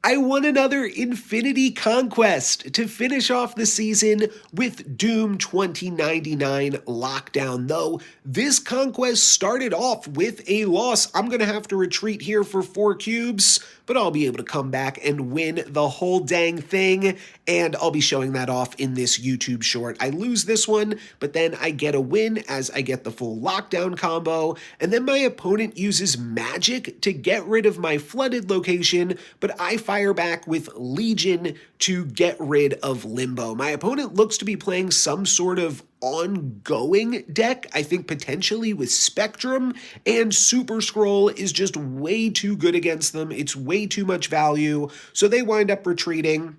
I won another Infinity Conquest to finish off the season with Doom 2099 Lockdown. Though this conquest started off with a loss, I'm going to have to retreat here for 4 cubes, but I'll be able to come back and win the whole dang thing, and I'll be showing that off in this YouTube short. I lose this one, but then I get a win as I get the full lockdown combo, and then my opponent uses magic to get rid of my flooded location, but I fire back with Legion to get rid of Limbo. My opponent looks to be playing some sort of ongoing deck, I think potentially with Spectrum, and Super Scroll is just way too good against them. It's way too much value, so they wind up retreating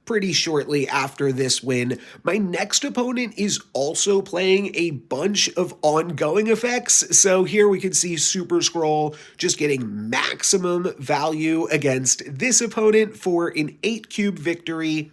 pretty shortly after this win. My next opponent is also playing a bunch of ongoing effects, so here we can see Super Scroll just getting maximum value against this opponent for an 8-cube victory,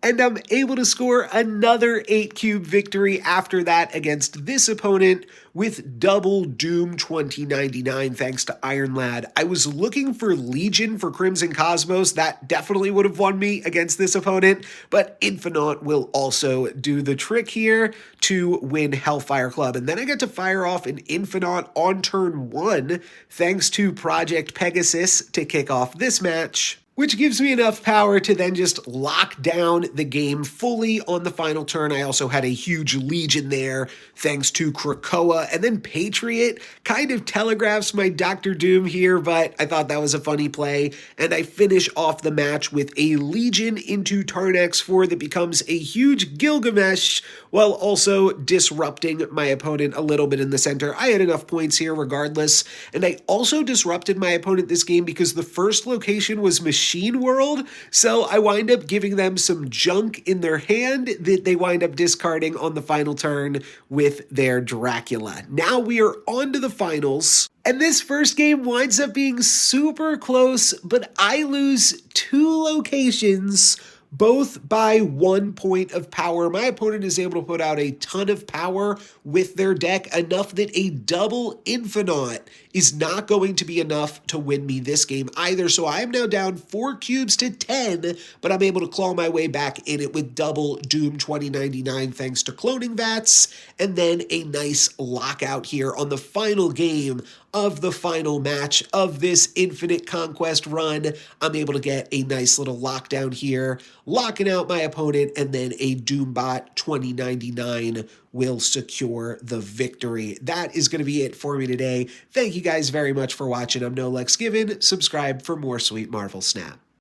and I'm able to score another 8-cube victory after that against this opponent with double Doom 2099 thanks to Iron Lad. I was looking for Legion for Crimson Cosmos. That definitely would have won me against this opponent, but Infinite will also do the trick here to win Hellfire Club. And then I get to fire off an Infinite on turn 1 thanks to Project Pegasus to kick off this match, which gives me enough power to then just lock down the game fully on the final turn. I also had a huge Legion there, thanks to Krakoa, and then Patriot kind of telegraphs my Dr. Doom here, but I thought that was a funny play, and I finish off the match with a Legion into turn X4 that becomes a huge Gilgamesh, while also disrupting my opponent a little bit in the center. I had enough points here regardless, and I also disrupted my opponent this game because the first location was Machine World, so I wind up giving them some junk in their hand that they wind up discarding on the final turn with their Dracula. Now we are on to the finals, and this first game winds up being super close, but I lose 2 locations, both by 1 point of power. My opponent is able to put out a ton of power with their deck, enough that a double Infinite is not going to be enough to win me this game either. So I am now down 4 cubes to 10, but I'm able to claw my way back in it with double Doom 2099 thanks to Cloning Vats, and then a nice lockout here on the final game of the final match of this Infinite Conquest run. I'm able to get a nice little lockdown here, locking out my opponent, and then a Doombot 2099 will secure the victory. That is going to be it for me today. Thank you guys very much for watching. I'm NoLucksGiven. Subscribe for more sweet Marvel Snap.